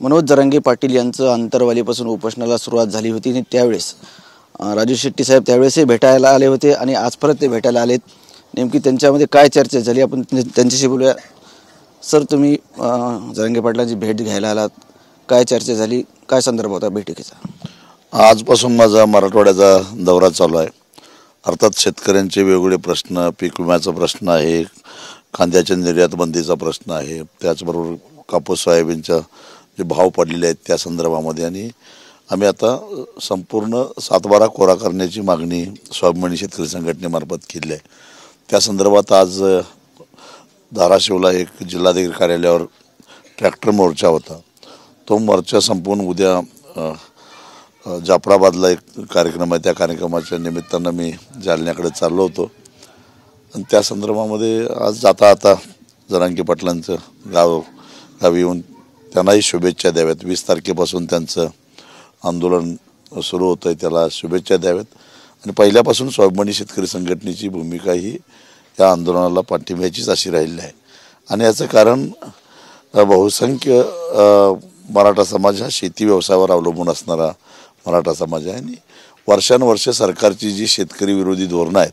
मनोज जरांगे पाटील यांचं अंतरवालीपासून उपोषणाला सुरुवात झाली होती आणि त्यावेळेस राजू शेट्टी साहेब त्यावेळेसही भेटायला आले होते आणि आज परत ते भेटायला आलेत। नेमकी त्यांच्यामध्ये काय चर्चा झाली आपण त्यांच्याशी बोलूया। सर, तुम्ही जरांगे पाटलांची भेट घ्यायला आलात, काय चर्चा झाली, काय संदर्भ होता बैठकीचा? आजपासून माझा मराठवाड्याचा दौरा चालू आहे। अर्थात शेतकऱ्यांचे वेगवेगळे प्रश्न, पीक विम्याचा प्रश्न आहे, कांद्याच्या निर्यात बंदीचा प्रश्न आहे, त्याचबरोबर कापूस सोयाबीनच्या जे भाव पडलेले आहेत त्या संदर्भामध्ये, आणि आम्ही आता संपूर्ण 7/12 कोरा करण्याची मागणी स्वाभिमानी शेतकरी संघटनेमार्फत केली आहे। त्या संदर्भात आज धाराशिवला एक जिल्हाधिकारी कार्यालयावर ट्रॅक्टर मोर्चा होता। तो मोर्चा संपून उद्या जाफराबादला एक कार्यक्रम आहे, त्या कार्यक्रमाच्या निमित्तानं मी जालन्याकडे चाललो होतो आणि त्या संदर्भामध्ये आज आता जरांगे पाटलांचं गावी येऊन त्यांनाही शुभेच्छा द्याव्यात। 20 तारखेपासून त्यांचं आंदोलन सुरू होतं आहे, त्याला शुभेच्छा द्याव्यात। आणि पहिल्यापासून स्वाभिमानी शेतकरी संघटनेची भूमिका ही या आंदोलनाला पाठिंब्याचीच अशी राहिली आहे। आणि याचं कारण बहुसंख्य मराठा समाज हा शेती व्यवसायावर अवलंबून असणारा मराठा समाज आहे आणि वर्षानुवर्ष सरकारची जी शेतकरी विरोधी धोरणं आहेत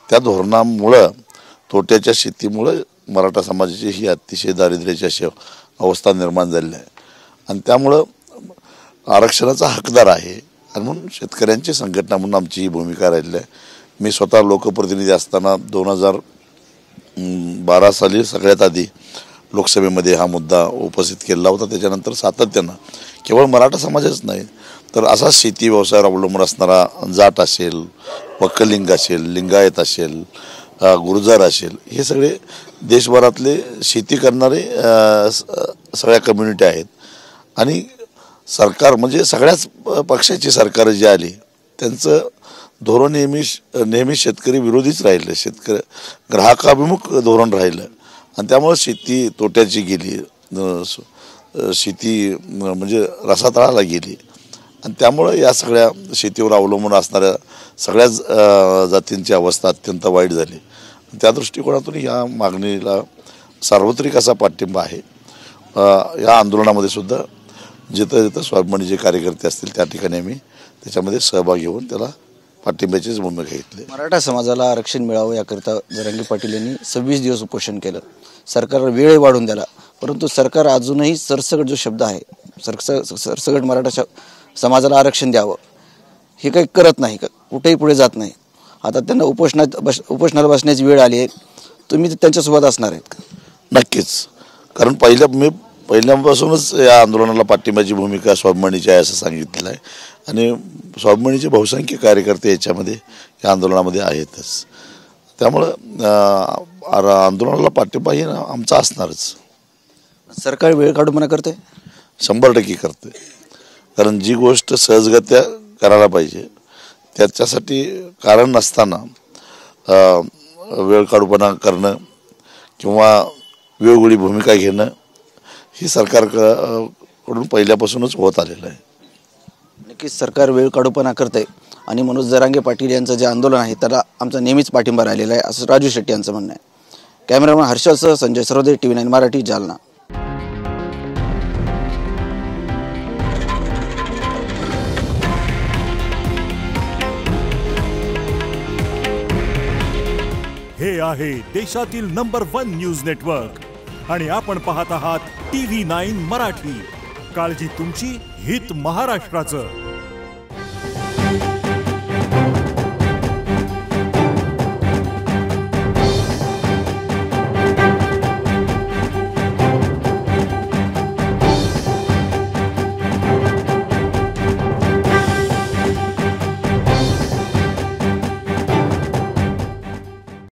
त्या धोरणामुळं, तोट्याच्या शेतीमुळं मराठा समाजाची ही अतिशय दारिद्र्याची अशी अवस्था निर्माण झालेली आहे आणि त्यामुळं आरक्षणाचा हकदार आहे आणि म्हणून शेतकऱ्यांची संघटना म्हणून आमची ही भूमिका राहिली आहे। मी स्वतः लोकप्रतिनिधी असताना 2012 साली सगळ्यात आधी लोकसभेमध्ये हा मुद्दा उपस्थित केला होता। त्याच्यानंतर सातत्यानं केवळ मराठा समाजच नाही तर असा शेती व्यवसायावर अवलंबून असणारा जाट असेल, वक्कलिंग असेल, लिंगायत असेल, गुर्जर असेल, हे सगळे देशभरातले शेती करणारे सगळ्या कम्युनिटी आहेत। आणि सरकार म्हणजे सगळ्याच पक्षाची सरकार जी आली त्यांचं धोरण नेहमी शेतकरी विरोधीच राहिलं, शेतकरी ग्राहकाभिमुख धोरण राहिलं आणि त्यामुळे शेती तोट्याची गेली, शेती म्हणजे रसातळाला गेली आणि त्यामुळं या सगळ्या शेतीवर अवलंबून असणाऱ्या सगळ्याच जातींची अवस्था अत्यंत वाईट झाली। त्या दृष्टिकोनातून या मागणीला सार्वत्रिक असा पाठिंबा आहे। या आंदोलनामध्ये सुद्धा जिथं स्वाभिमानीचे कार्यकर्ते असतील त्या ठिकाणी आम्ही त्याच्यामध्ये सहभागी होऊन त्याला पाठिंब्याचीच भूमिका घेतली। मराठा समाजाला आरक्षण मिळावं याकरता जरांगे पाटील यांनी 26 दिवस उपोषण केलं, सरकारला वेळ वाढवून दिला, परंतु सरकार अजूनही सरसकट जो शब्द आहे सरसकट मराठा समाजाला आरक्षण द्यावं हे काही करत नाही, कुठेही पुढे जात नाही। आता त्यांना उपोषणाला बसण्याची वेळ आली आहे, तुम्ही त्यांच्यासोबत असणार आहेत का? नक्कीच, कारण पहिल्यापासूनच या आंदोलनाला पाठिंब्याची भूमिका स्वाभिमानीची आहे असं सांगितलेलं आहे आणि स्वाभिमानीचे बहुसंख्य कार्यकर्ते याच्यामध्ये या आंदोलनामध्ये आहेतच। त्यामुळं आंदोलनाला पाठिंबा ही आमचा असणारच। सरकार वेळ काढूपणा करते, 100% करते, कारण जी गोष्ट सहजगत्या करायला पाहिजे त्याच्यासाठी कारण नसताना वेळ काढूपणा करणं किंवा वेगवेगळी भूमिका घेणं ही सरकारकडून पहिल्यापासूनच होत आलेलं आहे। नक्कीच सरकार वेळ काढूपणा करते आणि मनोज जरांगे पाटील यांचं जे आंदोलन आहे त्याला आमचा नेहमीच पाठिंबा राहिलेला आहे असं राजू शेट्टी यांचं म्हणणं आहे। कॅमेरामॅन हर्षलसह संजय सरोदे, TV9 मराठी, जालना। हे आहे देशातील नंबर 1 न्यूज नेटवर्क आणि आपण पाहत आहात TV9 मराठी। काळजी तुमची, हित महाराष्ट्राचं।